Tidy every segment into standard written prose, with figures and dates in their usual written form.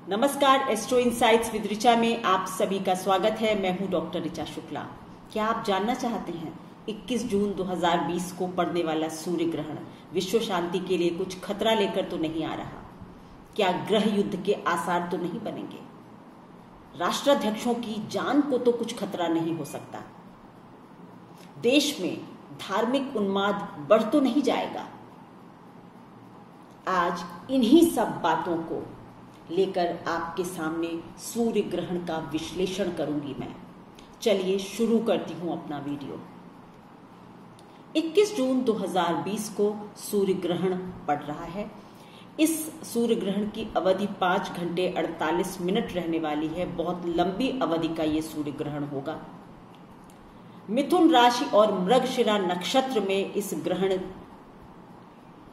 नमस्कार, astro insights with Richa में आप सभी का स्वागत है। मैं हूं डॉक्टर ऋचा शुक्ला। क्या आप जानना चाहते हैं 21 जून 2020 को पड़ने वाला सूर्य ग्रहण विश्व शांति के लिए कुछ खतरा लेकर तो नहीं आ रहा? क्या ग्रह युद्ध के आसार तो नहीं बनेंगे? राष्ट्राध्यक्षों की जान को तो कुछ खतरा नहीं हो सकता? देश में धार्मिक उन्माद बढ़ तो नहीं जाएगा? आज इन्हीं सब बातों को लेकर आपके सामने सूर्य ग्रहण का विश्लेषण करूंगी मैं। चलिए शुरू करती हूं अपना वीडियो। 21 जून 2020 को सूर्य ग्रहण पड़ रहा है। इस सूर्य ग्रहण की अवधि 5 घंटे 48 मिनट रहने वाली है। बहुत लंबी अवधि का ये सूर्य ग्रहण होगा। मिथुन राशि और मृगशिरा नक्षत्र में इस ग्रहण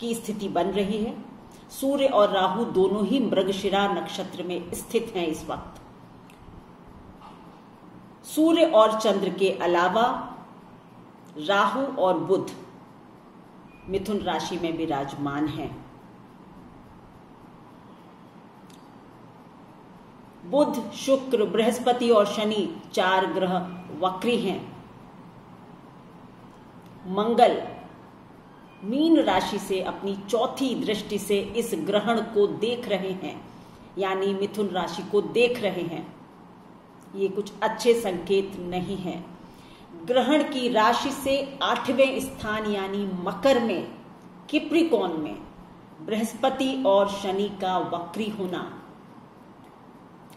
की स्थिति बन रही है। सूर्य और राहु दोनों ही मृगशिरा नक्षत्र में स्थित हैं इस वक्त। सूर्य और चंद्र के अलावा राहु और बुध मिथुन राशि में विराजमान हैं। बुध, शुक्र, बृहस्पति और शनि 4 ग्रह वक्री हैं। मंगल मीन राशि से अपनी चौथी दृष्टि से इस ग्रहण को देख रहे हैं, यानी मिथुन राशि को देख रहे हैं। ये कुछ अच्छे संकेत नहीं है। ग्रहण की राशि से 8वें स्थान यानी मकर में, कैप्रिकॉर्न में बृहस्पति और शनि का वक्री होना,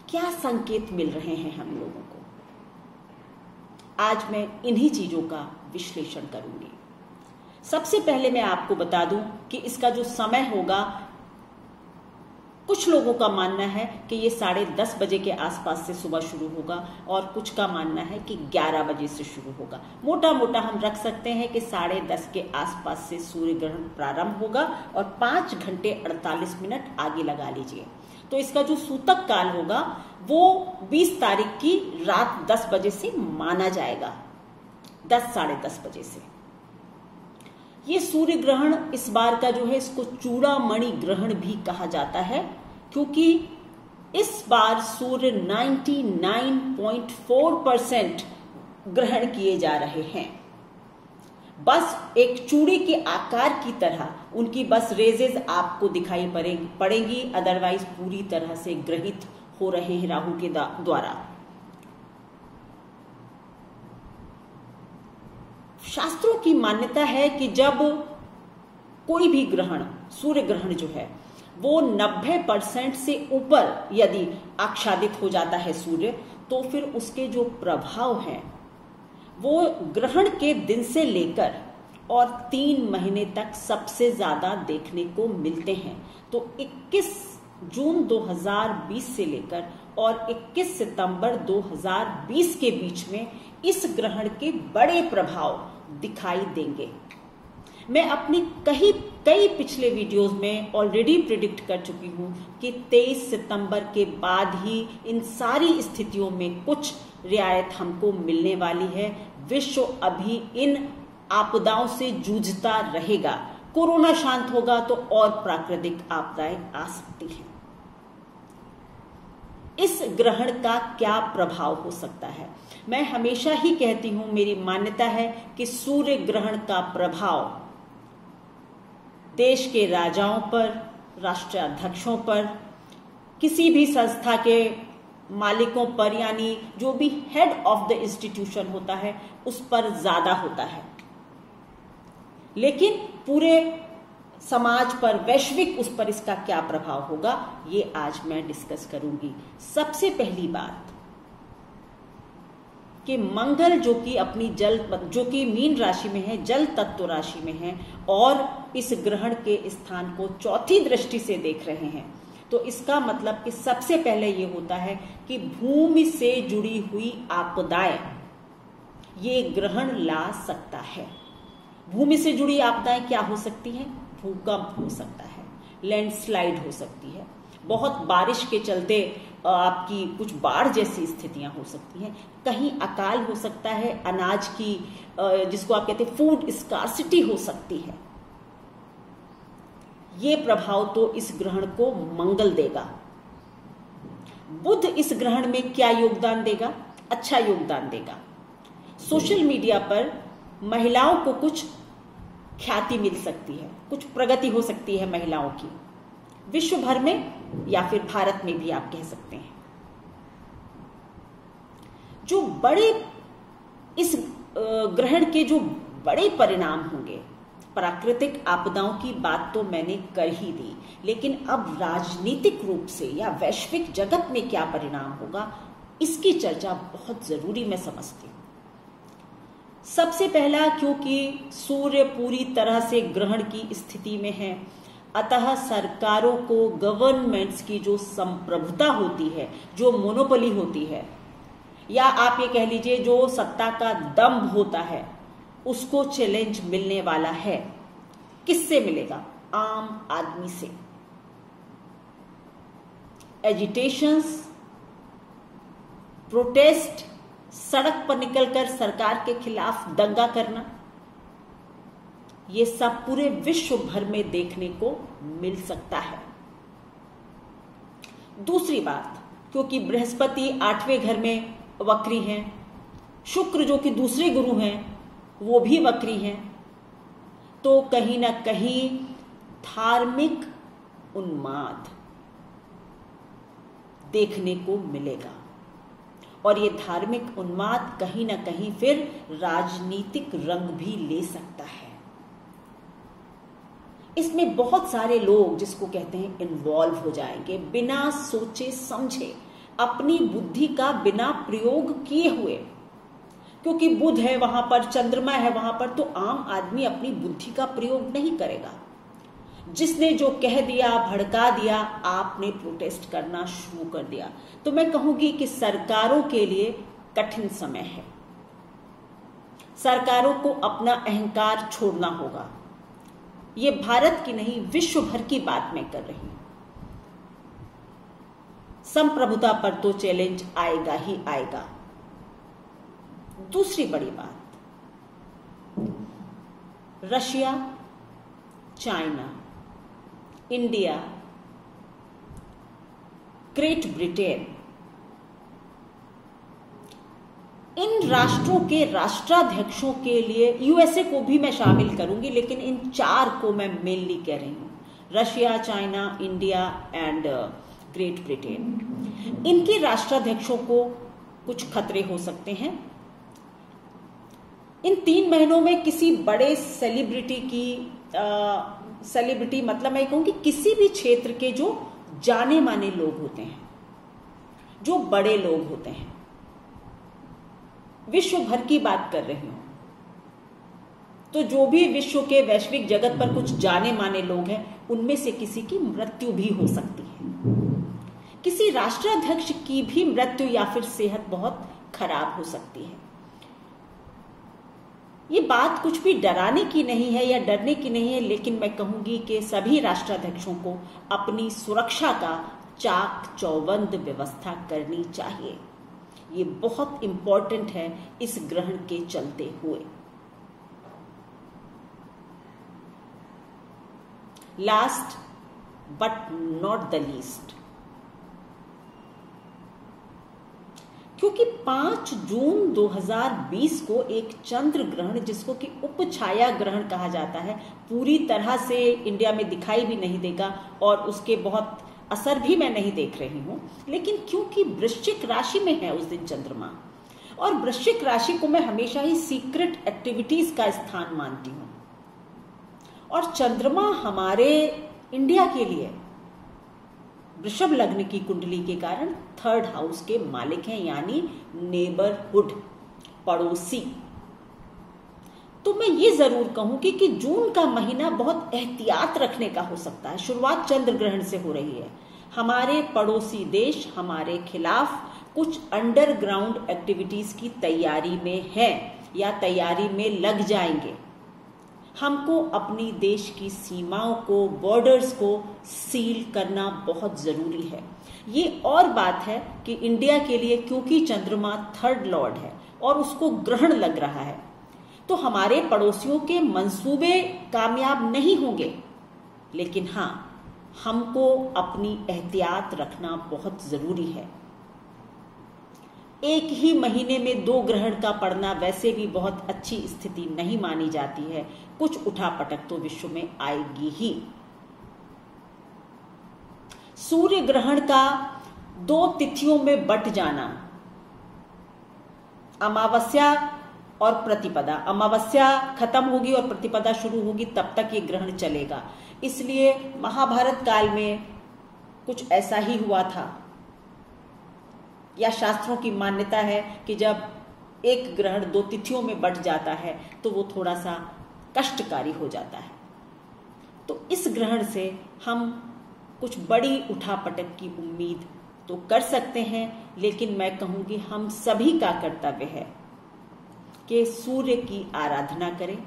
क्या संकेत मिल रहे हैं हम लोगों को? आज मैं इन्हीं चीजों का विश्लेषण करूंगी। सबसे पहले मैं आपको बता दूं कि इसका जो समय होगा, कुछ लोगों का मानना है कि ये 10:30 बजे के आसपास से सुबह शुरू होगा और कुछ का मानना है कि 11 बजे से शुरू होगा। मोटा मोटा हम रख सकते हैं कि 10:30 के आसपास से सूर्य ग्रहण प्रारंभ होगा और 5 घंटे 48 मिनट आगे लगा लीजिए। तो इसका जो सूतक काल होगा वो 20 तारीख की रात 10 बजे से माना जाएगा, 10 साढ़े 10 बजे से। ये सूर्य ग्रहण इस बार का जो है, इसको चूड़ामणि ग्रहण भी कहा जाता है, क्योंकि इस बार सूर्य 99.4% ग्रहण किए जा रहे हैं। बस एक चूड़ी के आकार की तरह उनकी बस रेजेस आपको दिखाई पड़ेंगी, अदरवाइज पूरी तरह से ग्रहित हो रहे हैं राहु के द्वारा। शास्त्रों की मान्यता है कि जब कोई भी ग्रहण, सूर्य ग्रहण जो है वो 90% से ऊपर यदि आच्छादित हो जाता है सूर्य, तो फिर उसके जो प्रभाव हैं वो ग्रहण के दिन से लेकर और 3 महीने तक सबसे ज्यादा देखने को मिलते हैं। तो 21 जून 2020 से लेकर और 21 सितंबर 2020 के बीच में इस ग्रहण के बड़े प्रभाव दिखाई देंगे। मैं अपनी कई पिछले वीडियोस में ऑलरेडी प्रिडिक्ट कर चुकी हूं कि 23 सितंबर के बाद ही इन सारी स्थितियों में कुछ रियायत हमको मिलने वाली है। विश्व अभी इन आपदाओं से जूझता रहेगा। कोरोना शांत होगा तो और प्राकृतिक आपदाएं आ सकती हैं। इस ग्रहण का क्या प्रभाव हो सकता है? मैं हमेशा ही कहती हूं, मेरी मान्यता है कि सूर्य ग्रहण का प्रभाव देश के राजाओं पर, राष्ट्राध्यक्षों पर, किसी भी संस्था के मालिकों पर, यानी जो भी हेड ऑफ द इंस्टीट्यूशन होता है उस पर ज्यादा होता है। लेकिन पूरे समाज पर, वैश्विक उस पर इसका क्या प्रभाव होगा, ये आज मैं डिस्कस करूंगी। सबसे पहली बात कि मंगल जो कि मीन राशि में है, जल तत्व राशि में है और इस ग्रहण के स्थान को चौथी दृष्टि से देख रहे हैं, तो इसका मतलब कि सबसे पहले ये होता है कि भूमि से जुड़ी हुई आपदाएं ये ग्रहण ला सकता है। भूमि से जुड़ी आपदाएं क्या हो सकती हैं? भूकंप हो सकता है, लैंडस्लाइड हो सकती है, बहुत बारिश के चलते आपकी कुछ बाढ़ जैसी स्थितियां हो सकती हैं, कहीं अकाल हो सकता है, अनाज की जिसको आप कहते हैं फूड स्कार्सिटी हो सकती है। ये प्रभाव तो इस ग्रहण को मंगल देगा। बुध इस ग्रहण में क्या योगदान देगा? अच्छा योगदान देगा। सोशल मीडिया पर महिलाओं को कुछ ख्याति मिल सकती है, कुछ प्रगति हो सकती है महिलाओं की, विश्व भर में या फिर भारत में भी आप कह सकते हैं। जो बड़े इस ग्रहण के जो बड़े परिणाम होंगे, प्राकृतिक आपदाओं की बात तो मैंने कर ही दी, लेकिन अब राजनीतिक रूप से या वैश्विक जगत में क्या परिणाम होगा, इसकी चर्चा बहुत जरूरी मैं समझती हूं। सबसे पहला, क्योंकि सूर्य पूरी तरह से ग्रहण की स्थिति में है, अतः सरकारों को, गवर्नमेंट्स की जो संप्रभुता होती है, जो मोनोपोली होती है, या आप ये कह लीजिए जो सत्ता का दंभ होता है, उसको चैलेंज मिलने वाला है। किससे मिलेगा? आम आदमी से। एजिटेशंस, प्रोटेस्ट, सड़क पर निकलकर सरकार के खिलाफ दंगा करना, ये सब पूरे विश्व भर में देखने को मिल सकता है। दूसरी बात, क्योंकि बृहस्पति 8वें घर में वक्री हैं, शुक्र जो कि दूसरे गुरु हैं वो भी वक्री हैं, तो कहीं ना कहीं धार्मिक उन्माद देखने को मिलेगा, और ये धार्मिक उन्माद कहीं ना कहीं फिर राजनीतिक रंग भी ले सकता है। इसमें बहुत सारे लोग, जिसको कहते हैं, इन्वॉल्व हो जाएंगे, बिना सोचे समझे, अपनी बुद्धि का बिना प्रयोग किए हुए, क्योंकि बुध है वहां पर, चंद्रमा है वहां पर, तो आम आदमी अपनी बुद्धि का प्रयोग नहीं करेगा। जिसने जो कह दिया, भड़का दिया, आपने प्रोटेस्ट करना शुरू कर दिया। तो मैं कहूंगी कि सरकारों के लिए कठिन समय है। सरकारों को अपना अहंकार छोड़ना होगा। ये भारत की नहीं, विश्व भर की बात मैं कर रही हूं। संप्रभुता पर तो चैलेंज आएगा ही आएगा। दूसरी बड़ी बात, Russia, China, India, Great Britain, इन राष्ट्रों के राष्ट्राध्यक्षों के लिए, यूएसए को भी मैं शामिल करूंगी, लेकिन इन 4 को मैं मेनली कह रही हूं, Russia, China, India and great Britain. इनके राष्ट्राध्यक्षों को कुछ खतरे हो सकते हैं। इन 3 महीनों में किसी बड़े सेलिब्रिटी की, सेलिब्रिटी मतलब मैं कहूंगी किसी भी क्षेत्र के जो जाने माने लोग होते हैं, जो बड़े लोग होते हैं, विश्व भर की बात कर रही हूं, तो जो भी विश्व के वैश्विक जगत पर कुछ जाने माने लोग हैं, उनमें से किसी की मृत्यु भी हो सकती है। किसी राष्ट्राध्यक्ष की भी मृत्यु या फिर सेहत बहुत खराब हो सकती है। ये बात कुछ भी डराने की नहीं है या डरने की नहीं है, लेकिन मैं कहूंगी कि सभी राष्ट्राध्यक्षों को अपनी सुरक्षा का चाक चौबंद व्यवस्था करनी चाहिए। ये बहुत इंपॉर्टेंट है इस ग्रहण के चलते हुए। Last but not the least, क्योंकि 5 जून 2020 को एक चंद्र ग्रहण, जिसको कि उपछाया ग्रहण कहा जाता है, पूरी तरह से इंडिया में दिखाई भी नहीं देगा और उसके बहुत असर भी मैं नहीं देख रही हूं, लेकिन क्योंकि वृश्चिक राशि में है उस दिन चंद्रमा, और वृश्चिक राशि को मैं हमेशा ही सीक्रेट एक्टिविटीज का स्थान मानती हूं, और चंद्रमा हमारे इंडिया के लिए वृषभ लग्न की कुंडली के कारण 3rd हाउस के मालिक हैं, यानी नेबरहुड, पड़ोसी। तो मैं ये जरूर कहूंगी कि जून का महीना बहुत एहतियात रखने का हो सकता है। शुरुआत चंद्र ग्रहण से हो रही है। हमारे पड़ोसी देश हमारे खिलाफ कुछ अंडरग्राउंड एक्टिविटीज की तैयारी में है या तैयारी में लग जाएंगे। हमको अपनी देश की सीमाओं को, बॉर्डर्स को सील करना बहुत जरूरी है। ये और बात है कि इंडिया के लिए, क्योंकि चंद्रमा 3rd लॉर्ड है और उसको ग्रहण लग रहा है, तो हमारे पड़ोसियों के मंसूबे कामयाब नहीं होंगे, लेकिन हाँ, हमको अपनी एहतियात रखना बहुत जरूरी है। एक ही महीने में 2 ग्रहण का पड़ना वैसे भी बहुत अच्छी स्थिति नहीं मानी जाती है। कुछ उठापटक तो विश्व में आएगी ही। सूर्य ग्रहण का 2 तिथियों में बंट जाना, अमावस्या और प्रतिपदा, अमावस्या खत्म होगी और प्रतिपदा शुरू होगी, तब तक ये ग्रहण चलेगा। इसलिए महाभारत काल में कुछ ऐसा ही हुआ था, या शास्त्रों की मान्यता है कि जब एक ग्रहण 2 तिथियों में बंट जाता है तो वो थोड़ा सा कष्टकारी हो जाता है। तो इस ग्रहण से हम कुछ बड़ी उठापटक की उम्मीद तो कर सकते हैं, लेकिन मैं कहूंगी हम सभी का कर्तव्य है कि सूर्य की आराधना करें,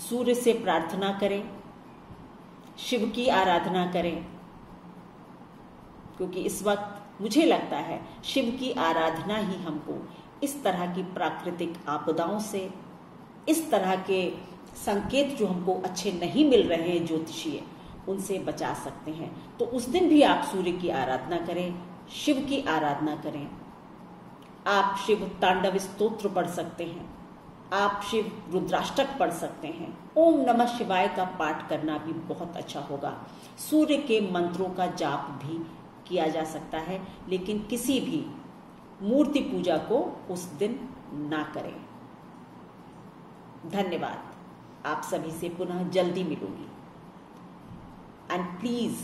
सूर्य से प्रार्थना करें, शिव की आराधना करें, क्योंकि इस वक्त मुझे लगता है शिव की आराधना ही हमको इस तरह की प्राकृतिक आपदाओं से, इस तरह के संकेत जो हमको अच्छे नहीं मिल रहे हैं ज्योतिषीय, उनसे बचा सकते हैं। तो उस दिन भी आप सूर्य की आराधना करें, शिव की आराधना करें। आप शिव तांडव स्तोत्र पढ़ सकते हैं, आप शिव रुद्राष्टक पढ़ सकते हैं, ओम नमः शिवाय का पाठ करना भी बहुत अच्छा होगा। सूर्य के मंत्रों का जाप भी किया जा सकता है, लेकिन किसी भी मूर्ति पूजा को उस दिन ना करें। धन्यवाद। आप सभी से पुनः जल्दी मिलूंगी। And please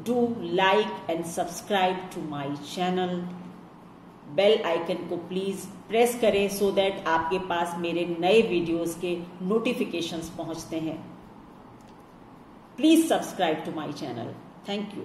do like and subscribe to my channel. Bell icon को प्लीज प्रेस करें सो दैट आपके पास मेरे नए वीडियोस के नोटिफिकेशंस पहुंचते हैं। Please subscribe to my channel. Thank you.